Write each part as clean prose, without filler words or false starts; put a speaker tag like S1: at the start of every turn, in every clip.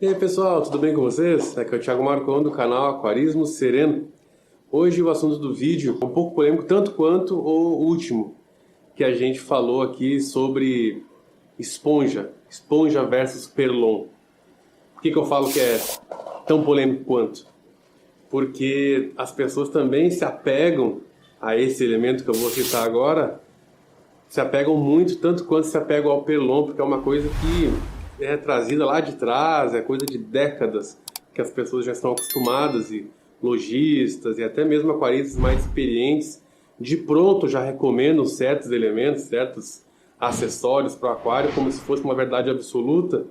S1: E aí pessoal, tudo bem com vocês? Aqui é o Thiago Marcon do canal Aquarismo Sereno. Hoje o assunto do vídeo é um pouco polêmico, tanto quanto o último que a gente falou aqui sobre esponja versus perlon. Por que eu falo que é tão polêmico quanto? Porque as pessoas também se apegam a esse elemento que eu vou citar agora, se apegam muito, tanto quanto se apegam ao perlon, porque é uma coisa que é trazida lá de trás, é coisa de décadas que as pessoas já estão acostumadas, e lojistas e até mesmo aquaristas mais experientes de pronto já recomendam certos elementos, certos acessórios para o aquário como se fosse uma verdade absoluta,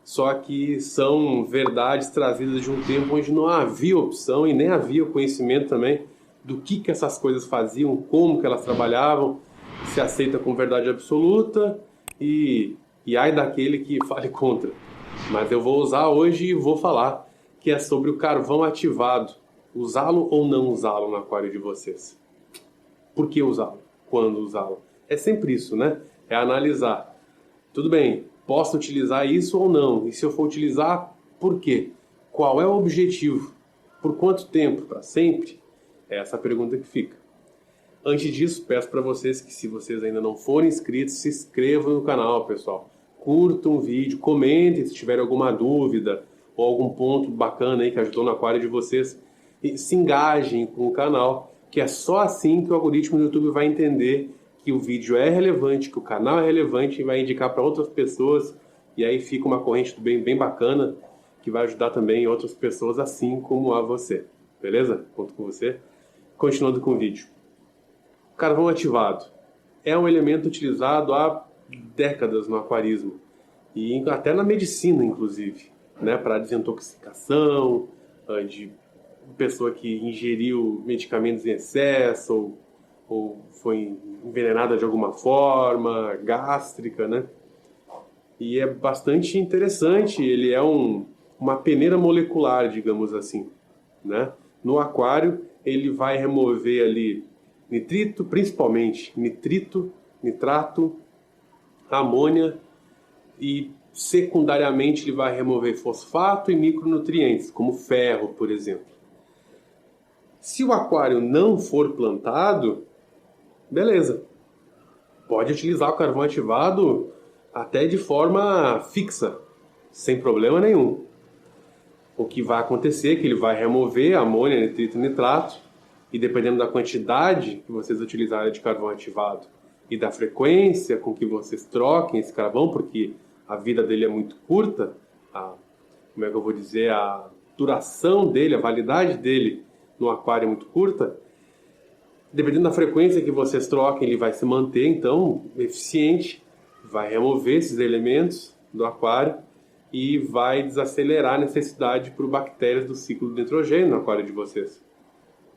S1: só que são verdades trazidas de um tempo onde não havia opção e nem havia conhecimento também do que essas coisas faziam, como que elas trabalhavam. Se aceita como verdade absoluta e ai daquele que fale contra. Mas eu vou usar hoje e vou falar que é sobre o carvão ativado. Usá-lo ou não usá-lo no aquário de vocês. Por que usá-lo? Quando usá-lo? É sempre isso, né? É analisar. Tudo bem, posso utilizar isso ou não? E se eu for utilizar, por quê? Qual é o objetivo? Por quanto tempo? Para sempre? É essa a pergunta que fica. Antes disso, peço para vocês que, se vocês ainda não forem inscritos, se inscrevam no canal, pessoal. Curtam o vídeo, comentem se tiverem alguma dúvida ou algum ponto bacana aí que ajudou no aquário de vocês. E se engajem com o canal, que é só assim que o algoritmo do YouTube vai entender que o vídeo é relevante, que o canal é relevante e vai indicar para outras pessoas. E aí fica uma corrente do bem bem bacana que vai ajudar também outras pessoas assim como a você. Beleza? Conto com você. Continuando com o vídeo. Carvão ativado é um elemento utilizado há décadas no aquarismo e até na medicina, inclusive, né, para desintoxicação, de pessoa que ingeriu medicamentos em excesso ou foi envenenada de alguma forma, gástrica, né? E é bastante interessante, ele é uma peneira molecular, digamos assim, né? No aquário, ele vai remover ali nitrito, principalmente nitrito, nitrato, amônia e secundariamente ele vai remover fosfato e micronutrientes, como ferro, por exemplo. Se o aquário não for plantado, beleza. Pode utilizar o carvão ativado até de forma fixa, sem problema nenhum. O que vai acontecer é que ele vai remover amônia, nitrito e nitrato, e dependendo da quantidade que vocês utilizarem de carvão ativado e da frequência com que vocês troquem esse carvão, porque a vida dele é muito curta, como é que eu vou dizer, a duração dele, a validade dele no aquário é muito curta, dependendo da frequência que vocês troquem, ele vai se manter, então, eficiente, vai remover esses elementos do aquário e vai desacelerar a necessidade por bactérias do ciclo do nitrogênio no aquário de vocês.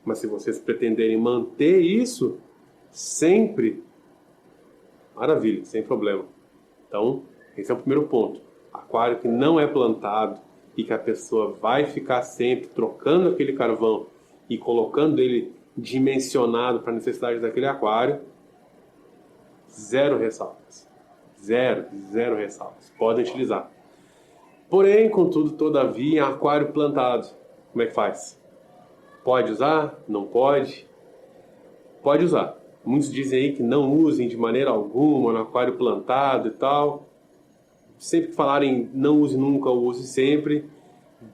S1: Mas se vocês pretenderem manter isso sempre, maravilha, sem problema. Então, esse é o primeiro ponto. Aquário que não é plantado e que a pessoa vai ficar sempre trocando aquele carvão e colocando ele dimensionado para a necessidade daquele aquário, zero ressalvas. Zero ressalvas. Podem utilizar. Porém, contudo, todavia, em aquário plantado, como é que faz? Pode usar? Não pode? Pode usar. Muitos dizem aí que não usem de maneira alguma no aquário plantado e tal. Sempre que falarem não use nunca ou use sempre,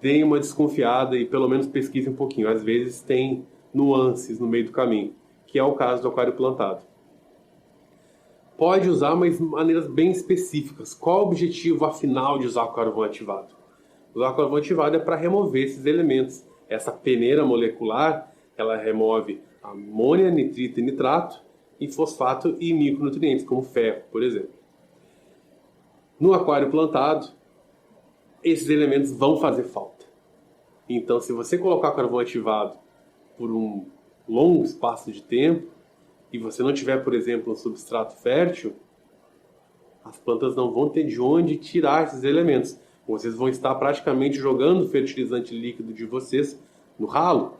S1: deem uma desconfiada e pelo menos pesquisem um pouquinho. Às vezes tem nuances no meio do caminho, que é o caso do aquário plantado. Pode usar, mas de maneiras bem específicas. Qual o objetivo afinal de usar o carvão ativado? Usar o carvão ativado é para remover esses elementos. Essa peneira molecular, ela remove amônia, nitrito e nitrato, e fosfato e micronutrientes, como ferro, por exemplo. No aquário plantado, esses elementos vão fazer falta. Então, se você colocar o carvão ativado por um longo espaço de tempo, e você não tiver, por exemplo, um substrato fértil, as plantas não vão ter de onde tirar esses elementos. Vocês vão estar praticamente jogando o fertilizante líquido de vocês no ralo.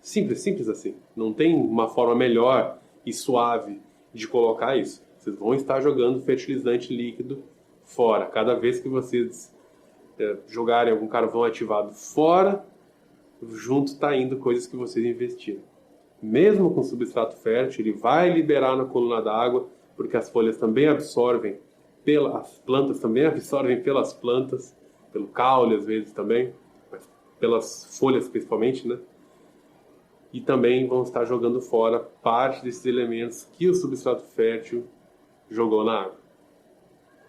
S1: Simples assim. Não tem uma forma melhor e suave de colocar isso. Vocês vão estar jogando fertilizante líquido fora. Cada vez que vocês jogarem algum carvão ativado fora, junto está indo coisas que vocês investiram. Mesmo com substrato fértil, ele vai liberar na coluna d'água, porque as folhas também absorvem, as plantas também absorvem pelas plantas, pelo caule às vezes também, mas pelas folhas principalmente, né? E também vão estar jogando fora parte desses elementos que o substrato fértil jogou na água.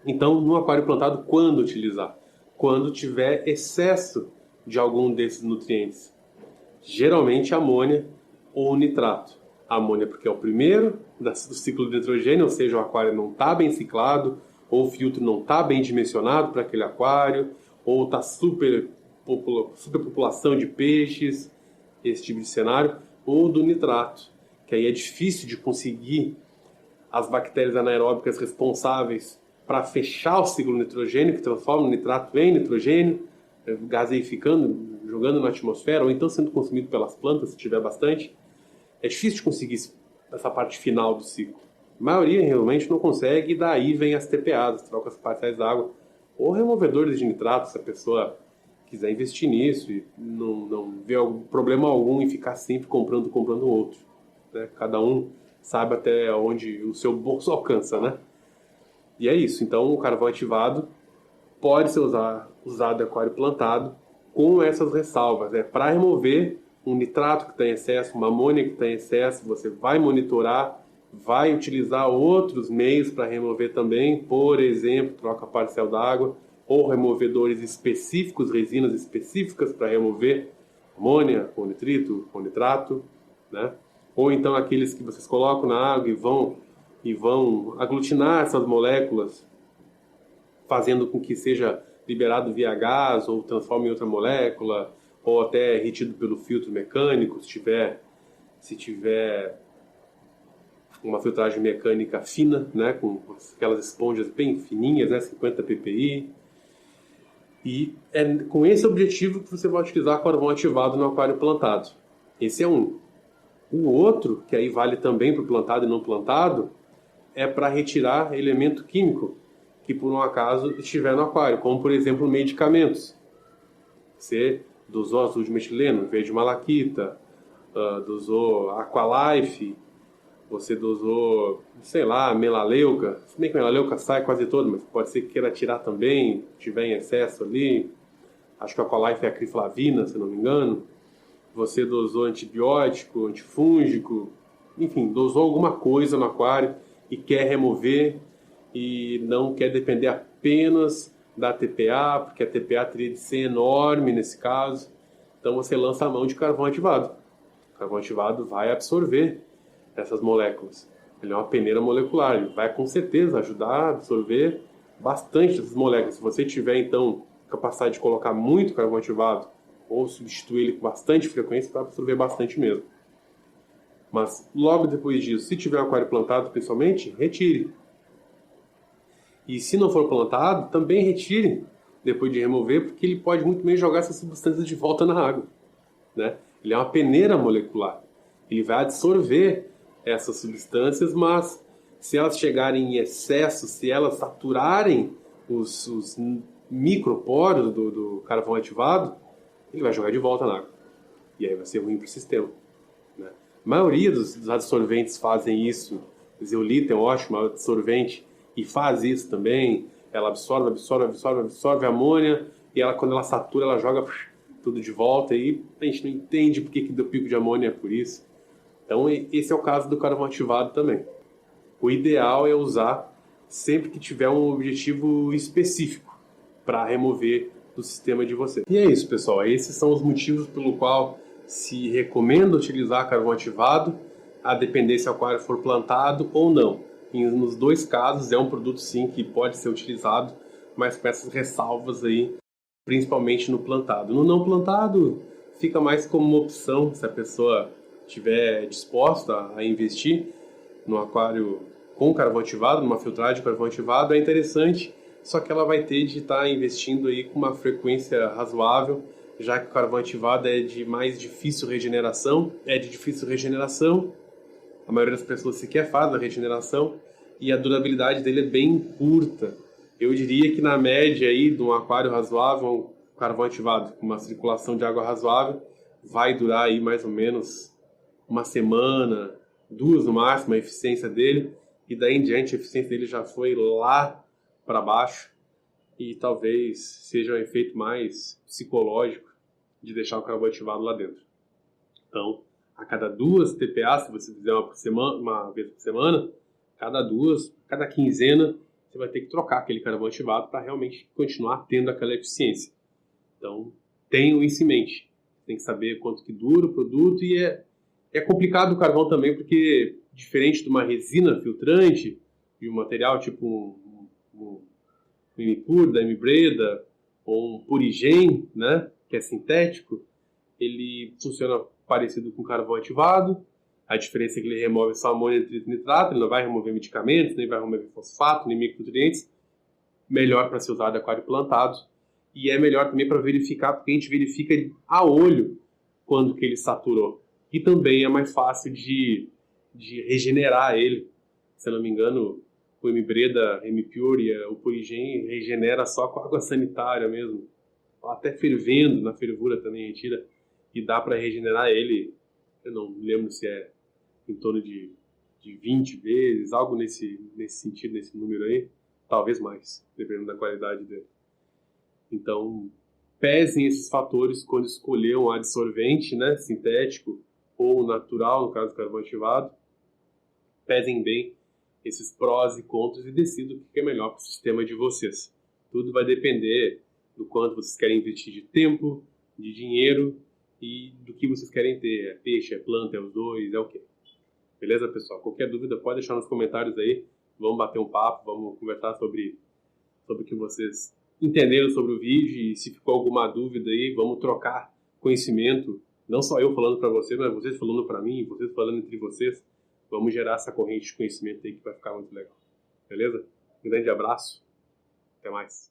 S1: Então, no aquário plantado, quando utilizar? Quando tiver excesso de algum desses nutrientes. Geralmente amônia ou nitrato. A amônia porque é o primeiro do ciclo de nitrogênio, ou seja, o aquário não está bem ciclado, ou o filtro não está bem dimensionado para aquele aquário, ou está superpopulação de peixes, esse tipo de cenário, ou do nitrato, que aí é difícil de conseguir as bactérias anaeróbicas responsáveis para fechar o ciclo nitrogênio, que transforma o nitrato em nitrogênio, gaseificando, jogando na atmosfera, ou então sendo consumido pelas plantas, se tiver bastante. É difícil de conseguir essa parte final do ciclo. A maioria realmente não consegue, e daí vem as TPAs, as trocas parciais d'água, ou removedores de nitrato, se a pessoa quiser investir nisso e não vê problema algum em ficar sempre comprando outro. Né? Cada um sabe até onde o seu bolso alcança, né? E é isso. Então, o carvão ativado pode ser usado em aquário plantado com essas ressalvas. Para remover um nitrato que está em excesso, uma amônia que está em excesso, você vai monitorar, vai utilizar outros meios para remover também, por exemplo, troca parcial d'água, ou removedores específicos, resinas específicas para remover amônia, ou nitrito, ou nitrato, né? Ou então aqueles que vocês colocam na água e vão aglutinar essas moléculas, fazendo com que seja liberado via gás, ou transforme em outra molécula, ou até retido pelo filtro mecânico, se tiver uma filtragem mecânica fina, né, com aquelas esponjas bem fininhas, né, 50 ppi. E é com esse objetivo que você vai utilizar carvão ativado no aquário plantado. Esse é um. O outro, que aí vale também para o plantado e não plantado, é para retirar elemento químico que por um acaso estiver no aquário, como por exemplo medicamentos. Você dosou azul de metileno, verde malaquita, dosou Aqualife, você dosou, sei lá, melaleuca. Se bem que melaleuca sai quase todo, mas pode ser que queira tirar também, tiver em excesso ali. Acho que a Aqualife é a criflavina, se não me engano. Você dosou antibiótico, antifúngico, enfim, dosou alguma coisa no aquário e quer remover e não quer depender apenas da TPA, porque a TPA teria de ser enorme nesse caso. Então você lança a mão de carvão ativado. O carvão ativado vai absorver essas moléculas. Ele é uma peneira molecular, ele vai com certeza ajudar a absorver bastante essas moléculas. Se você tiver então capacidade de colocar muito carvão ativado ou substituir ele com bastante frequência, vai absorver bastante mesmo. Mas logo depois disso, se tiver um aquário plantado principalmente, retire. E se não for plantado, também retire depois de remover, porque ele pode muito bem jogar essas substâncias de volta na água, né? Ele é uma peneira molecular. Ele vai absorver essas substâncias, mas se elas chegarem em excesso, se elas saturarem os microporos do carvão ativado, ele vai jogar de volta na água. E aí vai ser ruim para o sistema, né? A maioria dos absorventes fazem isso. O zeolite é um ótimo absorvente e faz isso também. Ela absorve a amônia e ela, quando ela satura, ela joga tudo de volta e a gente não entende por que deu pico de amônia por isso. Então esse é o caso do carvão ativado também. O ideal é usar sempre que tiver um objetivo específico para remover do sistema de você. E é isso, pessoal. Esses são os motivos pelo qual se recomenda utilizar carvão ativado, a depender se o aquário for plantado ou não. Nos dois casos é um produto sim que pode ser utilizado, mas com essas ressalvas aí, principalmente no plantado. No não plantado fica mais como uma opção, se a pessoa estiver disposta a investir no aquário com carvão ativado, numa filtragem de carvão ativado, é interessante, só que ela vai ter de estar investindo aí com uma frequência razoável, já que o carvão ativado é de mais difícil regeneração, a maioria das pessoas sequer faz a regeneração, e a durabilidade dele é bem curta. Eu diria que na média aí de um aquário razoável, um carvão ativado com uma circulação de água razoável, vai durar aí mais ou menos uma semana, 2 no máximo a eficiência dele, e daí em diante a eficiência dele já foi lá para baixo, e talvez seja um efeito mais psicológico de deixar o carvão ativado lá dentro. Então, a cada 2 TPA, se você fizer uma vez por semana, cada quinzena, você vai ter que trocar aquele carvão ativado para realmente continuar tendo aquela eficiência. Então, tenham isso em mente. Tem que saber quanto que dura o produto, e é complicado o carvão também, porque diferente de uma resina filtrante, de um material tipo um Imipur, da Imibreda, ou um Purigen, né, que é sintético, ele funciona parecido com carvão ativado. A diferença é que ele remove só amônio, nitrito e nitrato, ele não vai remover medicamentos, nem vai remover fosfato, nem micronutrientes. Melhor para ser usado em aquário plantado. E é melhor também para verificar, porque a gente verifica a olho quando que ele saturou. E também é mais fácil de regenerar ele. Se eu não me engano, o Imibreda, Imipure, o Purigen regenera só com água sanitária mesmo. Até fervendo, na fervura também retira. E dá para regenerar ele, eu não lembro se é em torno de 20 vezes, algo nesse sentido, nesse número aí. Talvez mais, dependendo da qualidade dele. Então, pesem esses fatores quando escolher um adsorvente, né, sintético ou natural, no caso do carvão ativado. Pesem bem esses prós e contras e decidam o que é melhor para o sistema de vocês. Tudo vai depender do quanto vocês querem investir de tempo, de dinheiro e do que vocês querem ter. É peixe, é planta, é os dois, é o quê? Beleza, pessoal? Qualquer dúvida pode deixar nos comentários aí. Vamos bater um papo, vamos conversar sobre o que vocês entenderam sobre o vídeo, e se ficou alguma dúvida aí, vamos trocar conhecimento. Não só eu falando para vocês, mas vocês falando para mim, vocês falando entre vocês. Vamos gerar essa corrente de conhecimento aí que vai ficar muito legal. Beleza? Um grande abraço. Até mais.